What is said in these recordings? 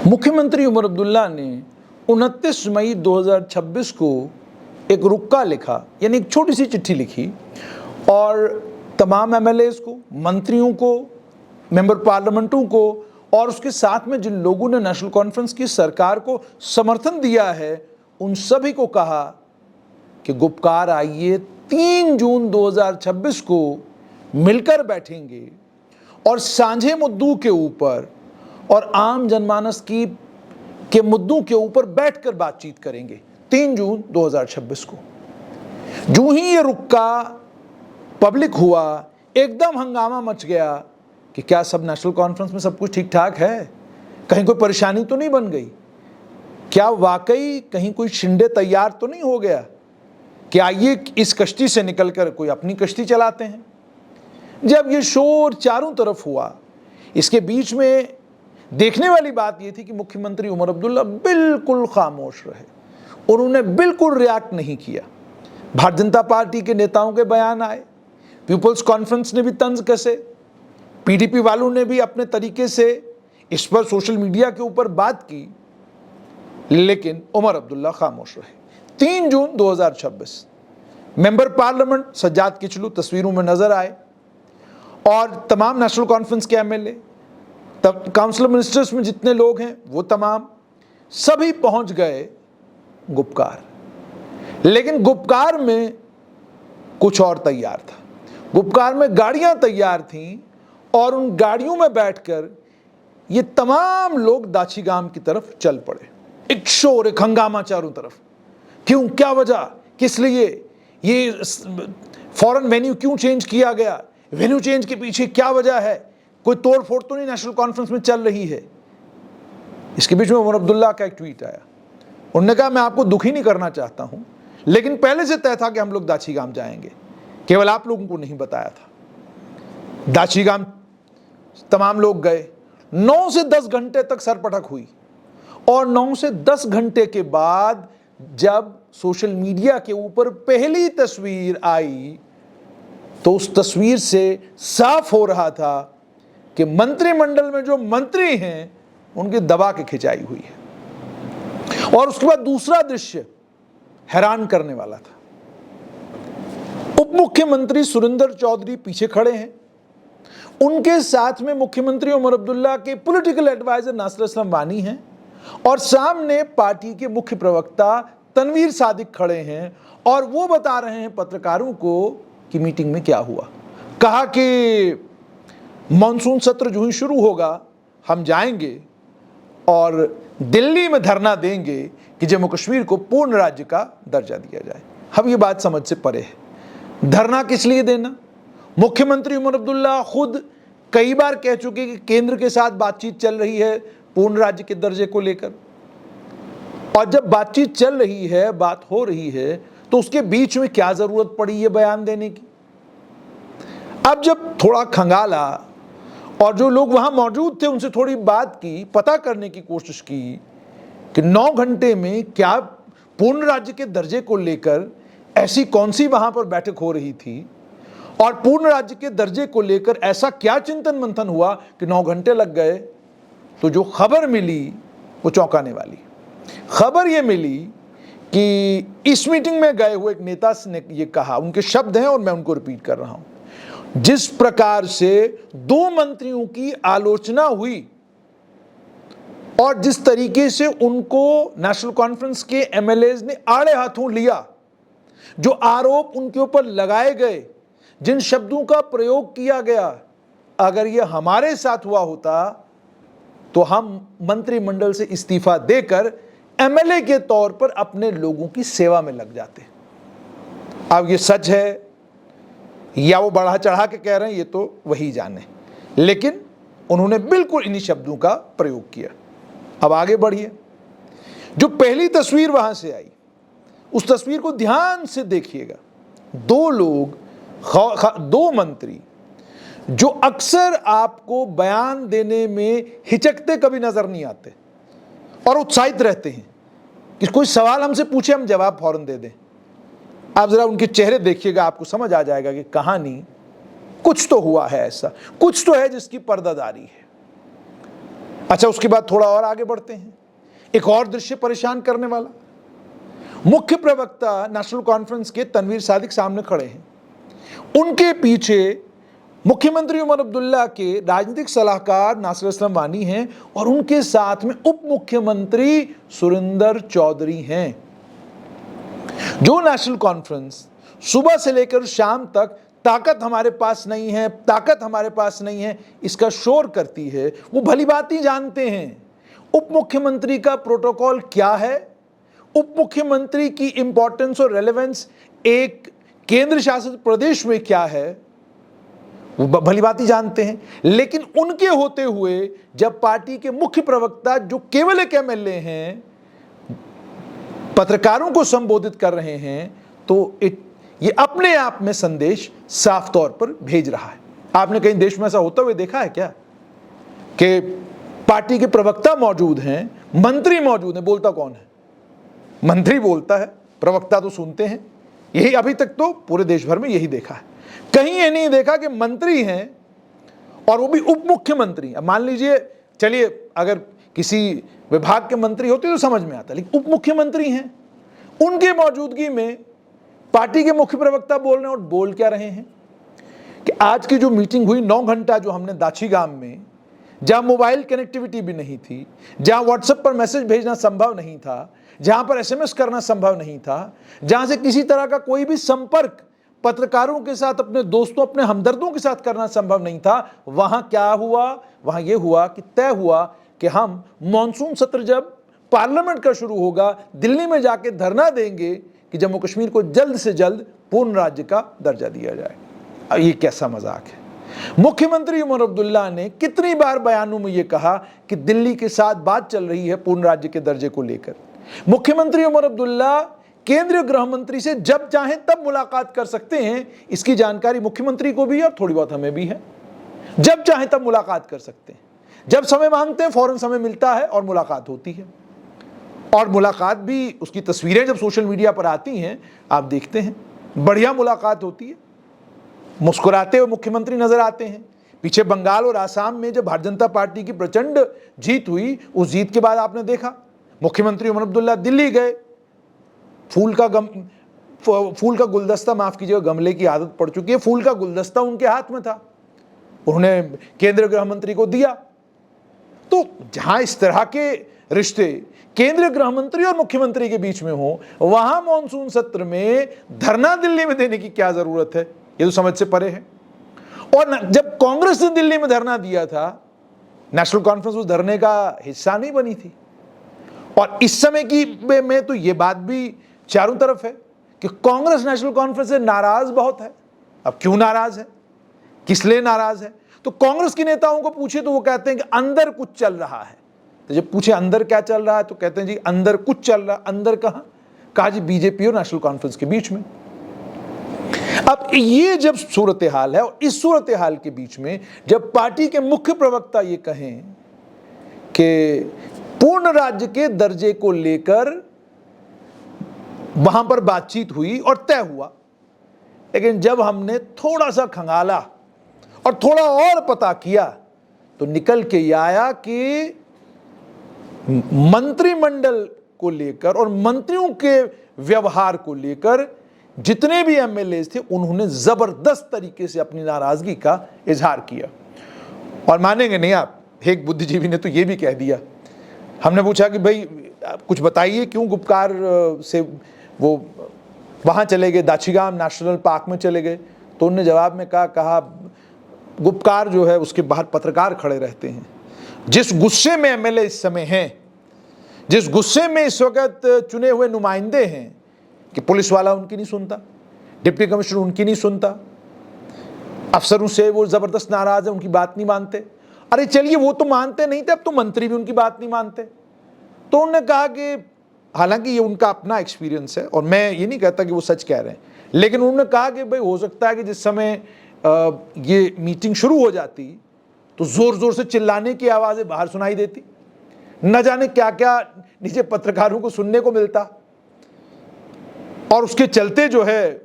मुख्यमंत्री उमर अब्दुल्ला ने 29 मई 2026 को एक रुक्का लिखा, यानी एक छोटी सी चिट्ठी लिखी और तमाम एमएलएज को, मंत्रियों को, मेंबर पार्लियामेंटों को और उसके साथ में जिन लोगों ने नेशनल कॉन्फ्रेंस की सरकार को समर्थन दिया है उन सभी को कहा कि गुपकार आइए 3 जून 2026 को मिलकर बैठेंगे और साझे मुद्दों के ऊपर और आम जनमानस के मुद्दों के ऊपर बैठकर बातचीत करेंगे 3 जून 2026 को। जो ही ये रुक्का पब्लिक हुआ, एकदम हंगामा मच गया कि क्या सब नेशनल कॉन्फ्रेंस में सब कुछ ठीक ठाक है, कहीं कोई परेशानी तो नहीं बन गई, क्या वाकई कहीं कोई शिंदे तैयार तो नहीं हो गया कि आइए इस कश्ती से निकलकर कोई अपनी कश्ती चलाते हैं। जब ये शोर चारों तरफ हुआ, इसके बीच में देखने वाली बात यह थी कि मुख्यमंत्री उमर अब्दुल्ला बिल्कुल खामोश रहे, उन्होंने बिल्कुल रिएक्ट नहीं किया। भारतीय जनता पार्टी के नेताओं के बयान आए, पीपल्स कॉन्फ्रेंस ने भी तंज कसे, पीडीपी वालों ने भी अपने तरीके से इस पर सोशल मीडिया के ऊपर बात की, लेकिन उमर अब्दुल्ला खामोश रहे। 3 जून 2026 मेंबर पार्लियामेंट सज्जाद किचलू तस्वीरों में नजर आए और तमाम नेशनल कॉन्फ्रेंस के एमएलए, तब काउंसिल मिनिस्टर्स में जितने लोग हैं वो तमाम सभी पहुंच गए गुपकार। लेकिन गुपकार में कुछ और तैयार था। गुपकार में गाड़ियां तैयार थीं और उन गाड़ियों में बैठकर ये तमाम लोग दाचीगाम की तरफ चल पड़े। एक शोर, एक हंगामा चारों तरफ। क्यों, क्या वजह, किस लिए ये फॉरेन वेन्यू क्यों चेंज किया गया, वेन्यू चेंज के पीछे क्या वजह है, कोई तोड़ फोड़ तो नहीं नेशनल कॉन्फ्रेंस में चल रही है। इसके बीच में उमर अब्दुल्ला का एक ट्वीट आया, उन्होंने कहा मैं आपको दुखी नहीं करना चाहता हूं, लेकिन पहले से तय था कि हम लोग दाचीगाम जाएंगे, केवल आप लोगों को नहीं बताया था। दाचीगाम तमाम लोग गए, 9 से 10 घंटे तक सरपटक हुई और 9 से 10 घंटे के बाद जब सोशल मीडिया के ऊपर पहली तस्वीर आई तो उस तस्वीर से साफ हो रहा था कि मंत्रिमंडल में जो मंत्री हैं उनकी दबा के खिंचाई हुई है। और उसके बाद दूसरा दृश्य हैरान करने वाला था। उप मुख्यमंत्री सुरेंद्र चौधरी पीछे खड़े हैं, उनके साथ में मुख्यमंत्री उमर अब्दुल्ला के पॉलिटिकल एडवाइजर नासिर असलम वानी हैं और सामने पार्टी के मुख्य प्रवक्ता तनवीर सादिक खड़े हैं और वो बता रहे हैं पत्रकारों को कि मीटिंग में क्या हुआ। कहा कि मॉनसून सत्र जो ही शुरू होगा हम जाएंगे और दिल्ली में धरना देंगे कि जम्मू कश्मीर को पूर्ण राज्य का दर्जा दिया जाए। अब ये बात समझ से परे है। धरना किस लिए देना? मुख्यमंत्री उमर अब्दुल्ला खुद कई बार कह चुके कि केंद्र के साथ बातचीत चल रही है पूर्ण राज्य के दर्जे को लेकर, और जब बातचीत चल रही है, बात हो रही है, तो उसके बीच में क्या जरूरत पड़ी ये बयान देने की? अब जब थोड़ा खंगाला और जो लोग वहां मौजूद थे उनसे थोड़ी बात की, पता करने की कोशिश की कि 9 घंटे में क्या पूर्ण राज्य के दर्जे को लेकर ऐसी कौन सी वहां पर बैठक हो रही थी और पूर्ण राज्य के दर्जे को लेकर ऐसा क्या चिंतन मंथन हुआ कि 9 घंटे लग गए, तो जो खबर मिली वो चौंकाने वाली खबर ये मिली कि इस मीटिंग में गए हुए एक नेता ने ये कहा, उनके शब्द हैं और मैं उनको रिपीट कर रहा हूं, जिस प्रकार से 2 मंत्रियों की आलोचना हुई और जिस तरीके से उनको नेशनल कॉन्फ्रेंस के एमएलएज ने आड़े हाथों लिया, जो आरोप उनके ऊपर लगाए गए, जिन शब्दों का प्रयोग किया गया, अगर ये हमारे साथ हुआ होता तो हम मंत्रिमंडल से इस्तीफा देकर एमएलए के तौर पर अपने लोगों की सेवा में लग जाते। अब ये सच है या वो बढ़ा चढ़ा के कह रहे हैं, ये तो वही जाने, लेकिन उन्होंने बिल्कुल इन्हीं शब्दों का प्रयोग किया। अब आगे बढ़िए। जो पहली तस्वीर वहां से आई, उस तस्वीर को ध्यान से देखिएगा। 2 लोग, 2 मंत्री जो अक्सर आपको बयान देने में हिचकते कभी नजर नहीं आते और उत्साहित रहते हैं कि कोई सवाल हमसे पूछे हम जवाब फौरन दे दें। आप जरा उनके चेहरे देखिएगा, आपको समझ आ जाएगा कि कहानी कुछ तो हुआ है, ऐसा कुछ तो है जिसकी पर्दादारी है। अच्छा, उसके बाद थोड़ा और आगे बढ़ते हैं। एक और दृश्य परेशान करने वाला, मुख्य प्रवक्ता नेशनल कॉन्फ्रेंस के तनवीर सादिक सामने खड़े हैं, उनके पीछे मुख्यमंत्री उमर अब्दुल्ला के राजनीतिक सलाहकार नासिर असलम वानी हैं और उनके साथ में उप मुख्यमंत्री सुरिंदर चौधरी हैं। जो नेशनल कॉन्फ्रेंस सुबह से लेकर शाम तक ताकत हमारे पास नहीं है, ताकत हमारे पास नहीं है, इसका शोर करती है, वो भली बात ही जानते हैं उप मुख्यमंत्री का प्रोटोकॉल क्या है, उप मुख्यमंत्री की इंपॉर्टेंस और रेलेवेंस एक केंद्र शासित प्रदेश में क्या है, वो भली बात ही जानते हैं। लेकिन उनके होते हुए जब पार्टी के मुख्य प्रवक्ता, जो केवल एक एमएलए हैं, पत्रकारों को संबोधित कर रहे हैं, तो ये अपने आप में संदेश साफ तौर पर भेज रहा है। आपने कहीं देश में ऐसा होता हुए देखा है क्या कि पार्टी के प्रवक्ता मौजूद हैं, मंत्री मौजूद हैं, बोलता कौन है? मंत्री बोलता है, प्रवक्ता तो सुनते हैं। यही अभी तक तो पूरे देश भर में यही देखा है। कहीं ये नहीं देखा कि मंत्री हैं और वो भी उप मुख्यमंत्री। अब मान लीजिए, चलिए अगर किसी विभाग के मंत्री होते तो समझ में आता, लेकिन उप मुख्यमंत्री हैं, उनके मौजूदगी में पार्टी के मुख्य प्रवक्ता बोल रहे हैं। और बोल क्या रहे हैं कि आज की जो मीटिंग हुई 9 घंटा जो हमने दाछीगाम में, जहां मोबाइल कनेक्टिविटी भी नहीं थी, जहां व्हाट्सएप पर मैसेज भेजना संभव नहीं था, जहां पर एसएमएस करना संभव नहीं था, जहां से किसी तरह का कोई भी संपर्क पत्रकारों के साथ, अपने दोस्तों, अपने हमदर्दों के साथ करना संभव नहीं था, वहां क्या हुआ? वहां यह हुआ कि तय हुआ कि हम मॉनसून सत्र जब पार्लियामेंट का शुरू होगा, दिल्ली में जाके धरना देंगे कि जम्मू कश्मीर को जल्द से जल्द पूर्ण राज्य का दर्जा दिया जाए। अब ये कैसा मजाक है? मुख्यमंत्री उमर अब्दुल्ला ने कितनी बार बयानों में यह कहा कि दिल्ली के साथ बात चल रही है पूर्ण राज्य के दर्जे को लेकर। मुख्यमंत्री उमर अब्दुल्ला केंद्रीय गृह मंत्री से जब चाहें तब मुलाकात कर सकते हैं, इसकी जानकारी मुख्यमंत्री को भी है और थोड़ी बहुत हमें भी है। जब चाहें तब मुलाकात कर सकते हैं, जब समय मांगते हैं फौरन समय मिलता है और मुलाकात होती है। और मुलाकात भी, उसकी तस्वीरें जब सोशल मीडिया पर आती हैं आप देखते हैं, बढ़िया मुलाकात होती है, मुस्कुराते हुए मुख्यमंत्री नजर आते हैं। पीछे बंगाल और आसाम में जब भारतीय जनता पार्टी की प्रचंड जीत हुई, उस जीत के बाद आपने देखा मुख्यमंत्री उमर अब्दुल्ला दिल्ली गए, फूल का गुलदस्ता, माफ कीजिएगा, गमले की आदत पड़ चुकी है, फूल का गुलदस्ता उनके हाथ में था, उन्होंने केंद्रीय गृह मंत्री को दिया। तो जहां इस तरह के रिश्ते केंद्रीय गृह मंत्री और मुख्यमंत्री के बीच में हो, वहां मॉनसून सत्र में धरना दिल्ली में देने की क्या जरूरत है? ये तो समझ से परे है। और जब कांग्रेस ने दिल्ली में धरना दिया था, नेशनल कॉन्फ्रेंस उस धरने का हिस्सा नहीं बनी थी। और इस समय की में तो ये बात भी चारों तरफ है कि कांग्रेस नेशनल कॉन्फ्रेंस से नाराज बहुत है। अब क्यों नाराज है, किस लिए नाराज है? तो कांग्रेस के नेताओं को पूछे तो वो कहते हैं कि अंदर कुछ चल रहा है। तो जब पूछे अंदर क्या चल रहा है तो कहते हैं जी अंदर कुछ चल रहा है। अंदर कहां? कहा जी बीजेपी और नेशनल कॉन्फ्रेंस के बीच में। अब ये जब सूरत हाल है और इस सूरत हाल के बीच में जब पार्टी के मुख्य प्रवक्ता ये कहें कि पूर्ण राज्य के दर्जे को लेकर वहां पर बातचीत हुई और तय हुआ, लेकिन जब हमने थोड़ा सा खंगाला और थोड़ा और पता किया तो निकल के ये आया कि मंत्रिमंडल को लेकर और मंत्रियों के व्यवहार को लेकर जितने भी एमएलए थे उन्होंने जबरदस्त तरीके से अपनी नाराजगी का इजहार किया। और मानेंगे नहीं आप, एक बुद्धिजीवी ने तो ये भी कह दिया, हमने पूछा कि भाई कुछ बताइए क्यों गुपकार से वो वहाँ चले गए, दाछीगाम नेशनल पार्क में चले गए? तो उन्होंने जवाब में कहा गुपकार जो है उसके बाहर पत्रकार खड़े रहते हैं। जिस गुस्से में एमएलए इस समय हैं, जिस गुस्से में इस वक्त चुने हुए नुमाइंदे हैं कि पुलिस वाला उनकी नहीं सुनता, डिप्टी कमिश्नर उनकी नहीं सुनता, अफसरों से वो जबरदस्त नाराज है, उनकी बात नहीं मानते। अरे चलिए वो तो मानते नहीं थे, अब तो मंत्री भी उनकी बात नहीं मानते। तो उन्होंने कहा कि हालांकि ये उनका अपना एक्सपीरियंस है और मैं ये नहीं कहता कि वो सच कह रहे हैं, लेकिन उन्होंने कहा कि भाई हो सकता है कि जिस समय ये मीटिंग शुरू हो जाती तो जोर जोर से चिल्लाने की आवाज़ें बाहर सुनाई देती, न जाने क्या क्या नीचे पत्रकारों को सुनने को मिलता, और उसके चलते जो है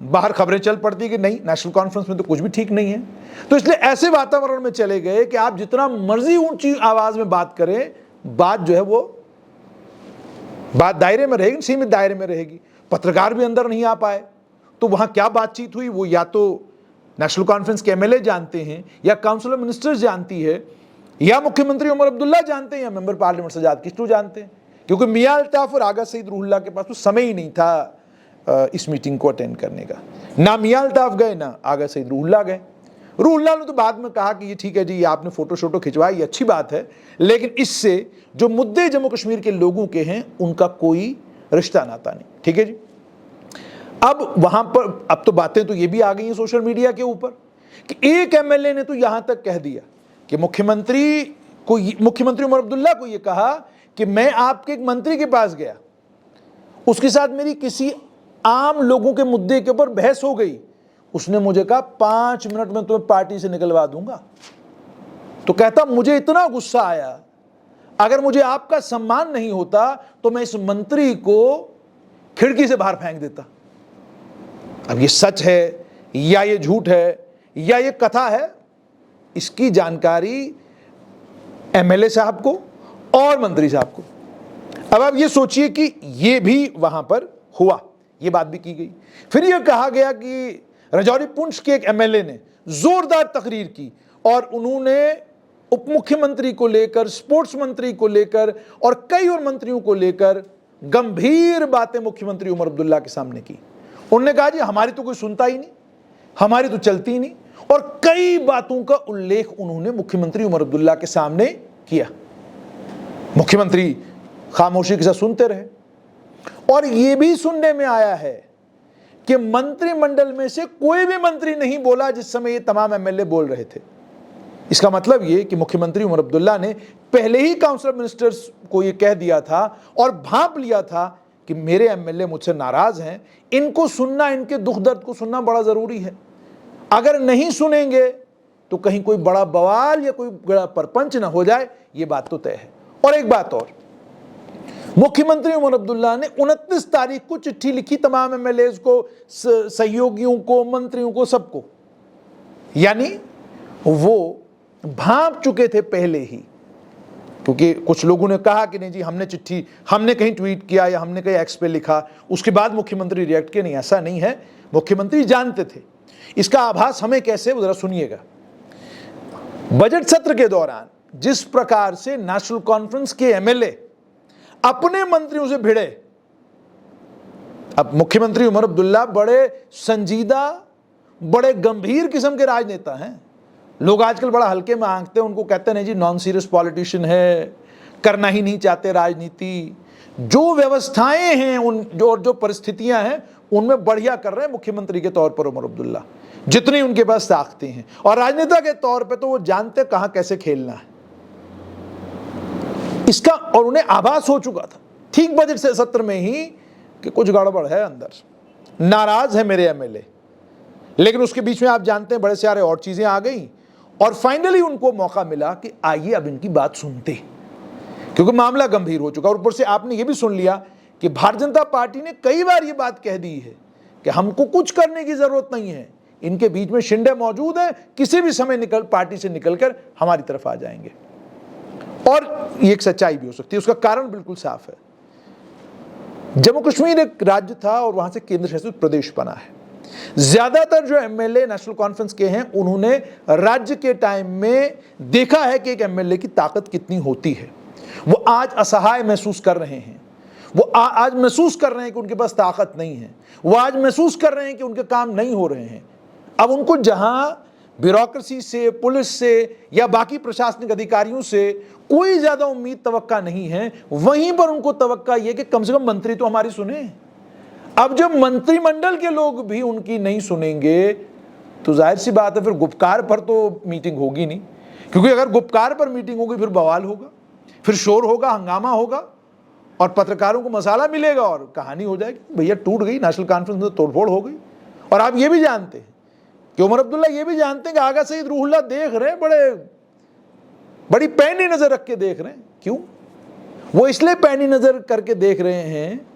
बाहर खबरें चल पड़ती कि नहीं, नेशनल कॉन्फ्रेंस में तो कुछ भी ठीक नहीं है। तो इसलिए ऐसे वातावरण में चले गए कि आप जितना मर्जी ऊंची आवाज में बात करें, बात जो है वो बात दायरे में रहेगी, सीमित दायरे में रहेगी। पत्रकार भी अंदर नहीं आ पाए। तो वहां क्या बातचीत हुई वो या तो नेशनल कॉन्फ्रेंस के एमएलए जानते हैं, या काउंसिल ऑफ मिनिस्टर्स जानती है, या मुख्यमंत्री उमर अब्दुल्ला जानते हैं, या मेंबर पार्लियामेंट सजाद किश्तू जानते हैं। क्योंकि मियां अल्ताफ और आगा सईद रूहुल्लाह के पास तो समय ही नहीं था इस मीटिंग को अटेंड करने का। ना मियां अल्ताफ गए, ना आगा सईद रूहुल्लाह गए। रूहुल्लाह ने तो बाद में कहा कि ये ठीक है जी, ये आपने फोटो शोटो खिंचवाई, ये अच्छी बात है, लेकिन इससे जो मुद्दे जम्मू कश्मीर के लोगों के हैं उनका कोई रिश्ता नाता नहीं। ठीक है जी। अब वहां पर अब तो बातें तो ये भी आ गई हैं सोशल मीडिया के ऊपर कि एक एमएलए ने तो यहां तक कह दिया कि मुख्यमंत्री उमर अब्दुल्ला को ये कहा कि मैं आपके एक मंत्री के पास गया, उसके साथ मेरी किसी आम लोगों के मुद्दे के ऊपर बहस हो गई, उसने मुझे कहा 5 मिनट में तुम्हें पार्टी से निकलवा दूंगा। तो कहता मुझे इतना गुस्सा आया, अगर मुझे आपका सम्मान नहीं होता तो मैं इस मंत्री को खिड़की से बाहर फेंक देता। अब ये सच है या ये झूठ है या ये कथा है, इसकी जानकारी एमएलए साहब को और मंत्री साहब को। अब आप ये सोचिए कि ये भी वहां पर हुआ, ये बात भी की गई। फिर यह कहा गया कि राजौरी पुंछ के एक एमएलए ने जोरदार तकरीर की और उन्होंने उप मुख्यमंत्री को लेकर, स्पोर्ट्स मंत्री को लेकर और कई और मंत्रियों को लेकर गंभीर बातें मुख्यमंत्री उमर अब्दुल्ला के सामने की। उन्होंने कहा जी हमारी तो कोई सुनता ही नहीं, हमारी तो चलती ही नहीं, और कई बातों का उल्लेख उन्होंने मुख्यमंत्री उमर अब्दुल्ला के सामने किया। मुख्यमंत्री खामोशी के साथ सुनते रहे। और यह भी सुनने में आया है कि मंत्रिमंडल में से कोई भी मंत्री नहीं बोला जिस समय ये तमाम एमएलए बोल रहे थे। इसका मतलब ये कि मुख्यमंत्री उमर अब्दुल्ला ने पहले ही काउंसिल ऑफ मिनिस्टर्स को ये कह दिया था और भांप लिया था कि मेरे एमएलए मुझसे नाराज हैं, इनको सुनना, इनके दुख दर्द को सुनना बड़ा जरूरी है। अगर नहीं सुनेंगे तो कहीं कोई बड़ा बवाल या कोई बड़ा परपंच ना हो जाए, ये बात तो तय है। और एक बात और, मुख्यमंत्री उमर अब्दुल्ला ने 29 तारीख को चिट्ठी लिखी तमाम एमएलएज को, सहयोगियों को, मंत्रियों को, सबको। यानी वो भांप चुके थे पहले ही, क्योंकि कुछ लोगों ने कहा कि नहीं जी हमने कहीं ट्वीट किया या हमने कहीं एक्स पे लिखा, उसके बाद मुख्यमंत्री रिएक्ट किया। नहीं, ऐसा नहीं है, मुख्यमंत्री जानते थे। इसका आभास हमें कैसे, जरा सुनिएगा। बजट सत्र के दौरान जिस प्रकार से नेशनल कॉन्फ्रेंस के एमएलए अपने मंत्रियों से भिड़े, अब मुख्यमंत्री उमर अब्दुल्ला बड़े संजीदा, बड़े गंभीर किस्म के राजनेता हैं। लोग आजकल बड़ा हल्के में आंकते हैं उनको, कहते हैं जी नॉन सीरियस पॉलिटिशियन है, करना ही नहीं चाहते राजनीति। जो व्यवस्थाएं हैं जो परिस्थितियां हैं उनमें बढ़िया कर रहे हैं मुख्यमंत्री के तौर पर उमर अब्दुल्ला, जितनी उनके पास ताकतें हैं। और राजनेता के तौर पर तो वो जानते कहां कैसे खेलना है इसका, और उन्हें आभास हो चुका था ठीक बजट से सत्र में ही कि कुछ गड़बड़ है अंदर, नाराज है मेरे एमएलए। लेकिन उसके बीच में आप जानते हैं बड़े सारे और चीजें आ गई और फाइनली उनको मौका मिला कि आइए अब इनकी बात सुनते, क्योंकि मामला गंभीर हो चुका। और ऊपर से आपने ये भी सुन लिया कि भारतीय जनता पार्टी ने कई बार ये बात कह दी है कि हमको कुछ करने की जरूरत नहीं है, इनके बीच में शिंदे मौजूद है, किसी भी समय पार्टी से निकलकर हमारी तरफ आ जाएंगे। और ये एक सच्चाई भी हो सकती है, उसका कारण बिल्कुल साफ है। जम्मू कश्मीर एक राज्य था और वहां से केंद्र शासित प्रदेश बना है। ज्यादातर जो एमएलए नेशनल कॉन्फ्रेंस के हैं उन्होंने राज्य के टाइम में देखा है कि एक एमएलए की ताकत कितनी होती है। वो आज असहाय महसूस कर रहे हैं, वो आज महसूस कर रहे हैं कि उनके पास ताकत नहीं है, वो आज महसूस कर रहे हैं कि उनके काम नहीं हो रहे हैं। अब उनको जहां ब्यूरोक्रेसी से, पुलिस से या बाकी प्रशासनिक अधिकारियों से कोई ज्यादा उम्मीद तवक्का नहीं है, वहीं पर उनको तवक्का यह कि कम से कम मंत्री तो हमारी सुने। अब जब मंत्रिमंडल के लोग भी उनकी नहीं सुनेंगे तो जाहिर सी बात है फिर गुपकार पर तो मीटिंग होगी नहीं, क्योंकि अगर गुपकार पर मीटिंग होगी फिर बवाल होगा, फिर शोर होगा, हंगामा होगा और पत्रकारों को मसाला मिलेगा और कहानी हो जाएगी, भैया टूट गई, नेशनल कॉन्फ्रेंस में तोड़फोड़ हो गई। और आप ये भी जानते हैं कि उमर अब्दुल्ला ये भी जानते हैं कि आगा सईद रूहुल्लाह देख रहे हैं, बड़ी पैनी नजर रख के देख रहे हैं। क्यों? वो इसलिए पैनी नजर करके देख रहे हैं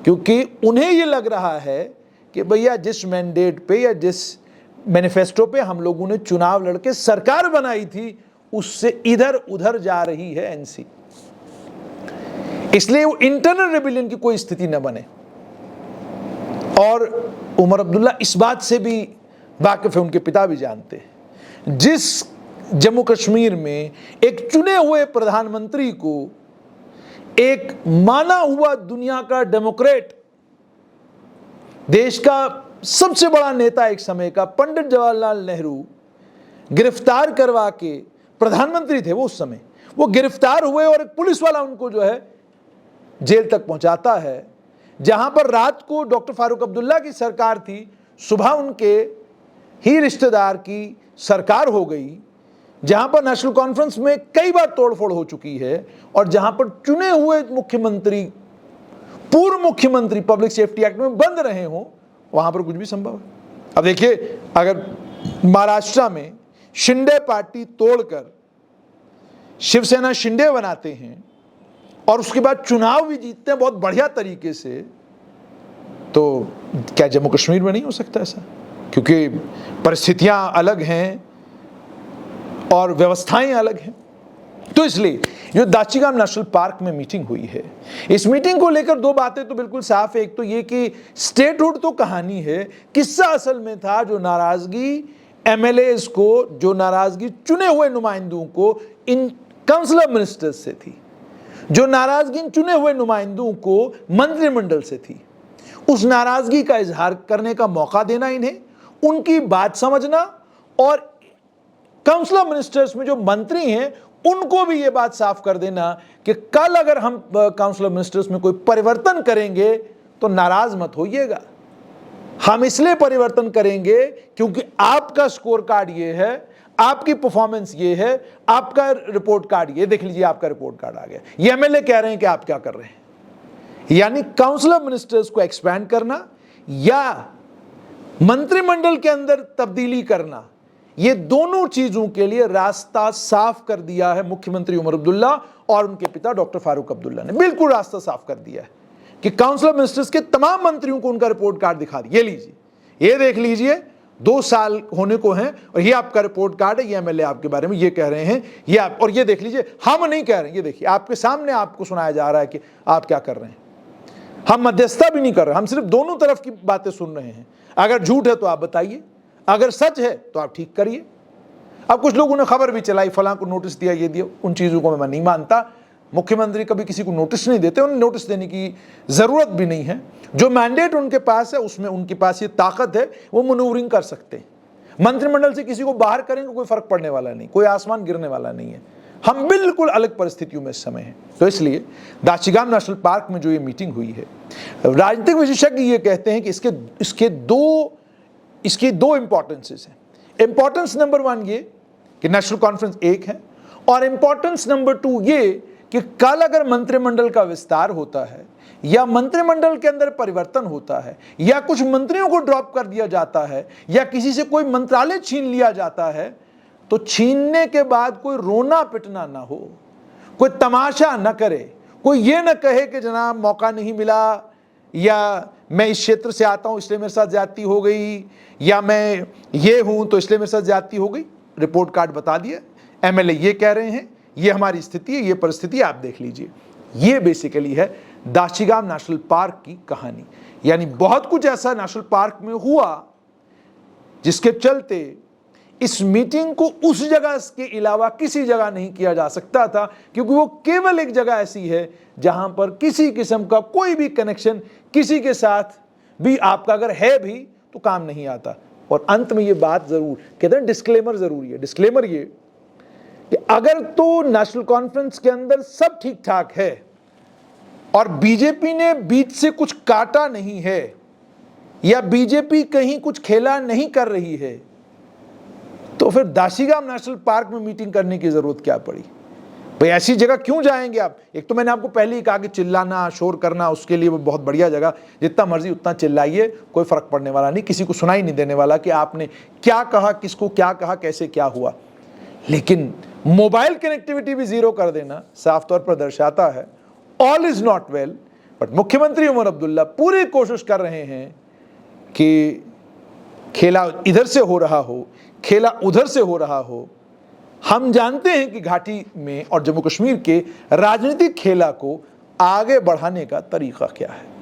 क्योंकि उन्हें ये लग रहा है कि भैया जिस मैंडेट पे या जिस मैनिफेस्टो पे हम लोगों ने चुनाव लड़के सरकार बनाई थी उससे इधर उधर जा रही है एनसी। इसलिए वो इंटरनल रेबिलियन की कोई स्थिति न बने। और उमर अब्दुल्ला इस बात से भी वाकिफ है, उनके पिता भी जानते हैं, जिस जम्मू कश्मीर में एक चुने हुए प्रधानमंत्री को एक माना हुआ दुनिया का डेमोक्रेट, देश का सबसे बड़ा नेता एक समय का पंडित जवाहरलाल नेहरू गिरफ्तार करवा के, प्रधानमंत्री थे वो उस समय, वो गिरफ्तार हुए और एक पुलिस वाला उनको जो है जेल तक पहुंचाता है, जहां पर रात को डॉक्टर फारूक अब्दुल्ला की सरकार थी, सुबह उनके ही रिश्तेदार की सरकार हो गई, जहां पर नेशनल कॉन्फ्रेंस में कई बार तोड़फोड़ हो चुकी है और जहां पर चुने हुए मुख्यमंत्री, पूर्व मुख्यमंत्री पब्लिक सेफ्टी एक्ट में बंद रहे हों, वहां पर कुछ भी संभव है। अब देखिए, अगर महाराष्ट्र में शिंदे पार्टी तोड़कर शिवसेना शिंदे बनाते हैं और उसके बाद चुनाव भी जीतते हैं बहुत बढ़िया तरीके से, तो क्या जम्मू कश्मीर में नहीं हो सकता ऐसा? क्योंकि परिस्थितियां अलग हैं और व्यवस्थाएं अलग हैं। तो इसलिए जो दाचीगाम नेशनल पार्क में मीटिंग हुई है, इस मीटिंग को लेकर दो बातें तो बिल्कुल साफ है। एक तो ये कि स्टेटहुड तो कहानी है, किस्सा असल में था जो नाराजगी एमएलएस को, जो नाराजगी चुने हुए नुमाइंदों को इन काउंसिल ऑफ मिनिस्टर्स से थी, जो नाराजगी इन चुने हुए नुमाइंदों को मंत्रिमंडल से थी, उस नाराजगी का इजहार करने का मौका देना इन्हें, उनकी बात समझना और काउंसिल ऑफ मिनिस्टर्स में जो मंत्री हैं उनको भी ये बात साफ कर देना कि कल अगर हम काउंसिल ऑफ मिनिस्टर्स में कोई परिवर्तन करेंगे तो नाराज मत होइएगा, हम इसलिए परिवर्तन करेंगे क्योंकि आपका स्कोर कार्ड ये है, आपकी परफॉर्मेंस ये है, आपका रिपोर्ट कार्ड ये, देख लीजिए आपका रिपोर्ट कार्ड आ गया। ये एमएलए कह रहे हैं कि आप क्या कर रहे हैं। यानी काउंसिल ऑफ मिनिस्टर्स को एक्सपैंड करना या मंत्रिमंडल के अंदर तब्दीली करना, ये दोनों चीजों के लिए रास्ता साफ कर दिया है मुख्यमंत्री उमर अब्दुल्ला और उनके पिता डॉक्टर फारूक अब्दुल्ला ने। बिल्कुल रास्ता साफ कर दिया है कि काउंसिल ऑफ मिनिस्टर्स के तमाम मंत्रियों को उनका रिपोर्ट कार्ड दिखा दिया, ये लीजिए, ये देख लीजिए, 2 साल होने को हैं और ये आपका रिपोर्ट कार्ड है, ये एमएलए आपके बारे में ये कह रहे हैं, ये आप, और ये देख लीजिए, हम नहीं कह रहे हैं, ये देखिए आपके सामने आपको सुनाया जा रहा है कि आप क्या कर रहे हैं। हम मध्यस्थता भी नहीं कर रहे, हम सिर्फ दोनों तरफ की बातें सुन रहे हैं। अगर झूठ है तो आप बताइए, अगर सच है तो आप ठीक करिए। अब कुछ लोगों ने खबर भी चलाई, फलां को नोटिस दिया, ये दिया, उन चीज़ों को मैं नहीं मानता। मुख्यमंत्री कभी किसी को नोटिस नहीं देते, उन्हें नोटिस देने की ज़रूरत भी नहीं है। जो मैंडेट उनके पास है उसमें उनके पास ये ताकत है, वो मनूवरिंग कर सकते हैं। मंत्रिमंडल से किसी को बाहर करेंगे कोई फर्क पड़ने वाला नहीं, कोई आसमान गिरने वाला नहीं है। हम बिल्कुल अलग परिस्थितियों में इस समय हैं। तो इसलिए दाचीगाम नेशनल पार्क में जो ये मीटिंग हुई है, राजनीतिक विशेषज्ञ ये कहते हैं कि इसके दो इंपॉर्टेंसेस हैं। इंपॉर्टेंस नंबर 1 ये कि नेशनल कॉन्फ्रेंस एक है, और इंपॉर्टेंस नंबर 2 ये कि कल अगर मंत्रिमंडल का विस्तार होता है या मंत्रिमंडल के अंदर परिवर्तन होता है या कुछ मंत्रियों को ड्रॉप कर दिया जाता है या किसी से कोई मंत्रालय छीन लिया जाता है, तो छीनने के बाद कोई रोना पिटना ना हो, कोई तमाशा न करे, कोई ये न कहे कि जनाब मौका नहीं मिला, या मैं इस क्षेत्र से आता हूं इसलिए मेरे साथ ज्यादती हो गई, या मैं ये हूं तो इसलिए मेरे साथ ज्यादती हो गई। रिपोर्ट कार्ड बता दिया, एमएलए ये कह रहे हैं, ये हमारी स्थिति है, ये परिस्थिति आप देख लीजिए। ये बेसिकली है दाचीगाम नेशनल पार्क की कहानी। यानी बहुत कुछ ऐसा नेशनल पार्क में हुआ जिसके चलते इस मीटिंग को उस जगह के अलावा किसी जगह नहीं किया जा सकता था, क्योंकि वो केवल एक जगह ऐसी है जहां पर किसी किस्म का कोई भी कनेक्शन किसी के साथ भी आपका अगर है भी तो काम नहीं आता। और अंत में ये बात जरूर कहते हैं, डिस्क्लेमर जरूरी है। डिस्क्लेमर ये कि अगर तो नेशनल कॉन्फ्रेंस के अंदर सब ठीक ठाक है और बीजेपी ने बीच से कुछ काटा नहीं है या बीजेपी कहीं कुछ खेला नहीं कर रही है, तो फिर दाचीगाम नेशनल पार्क में मीटिंग करने की जरूरत क्या पड़ी? भाई ऐसी जगह क्यों जाएंगे आप? एक तो मैंने आपको पहले ही कहा कि चिल्लाना, शोर करना, उसके लिए वो बहुत बढ़िया जगह, जितना मर्जी उतना चिल्लाइए, कोई फर्क पड़ने वाला नहीं, किसी को सुनाई नहीं देने वाला कि आपने क्या कहा, किसको क्या कहा, कैसे क्या हुआ। लेकिन मोबाइल कनेक्टिविटी भी जीरो कर देना साफ तौर पर दर्शाता है all is not well. But मुख्यमंत्री उमर अब्दुल्ला पूरी कोशिश कर रहे हैं कि खेला इधर से हो रहा हो, खेला उधर से हो रहा हो, हम जानते हैं कि घाटी में और जम्मू कश्मीर के राजनीतिक खेला को आगे बढ़ाने का तरीका क्या है।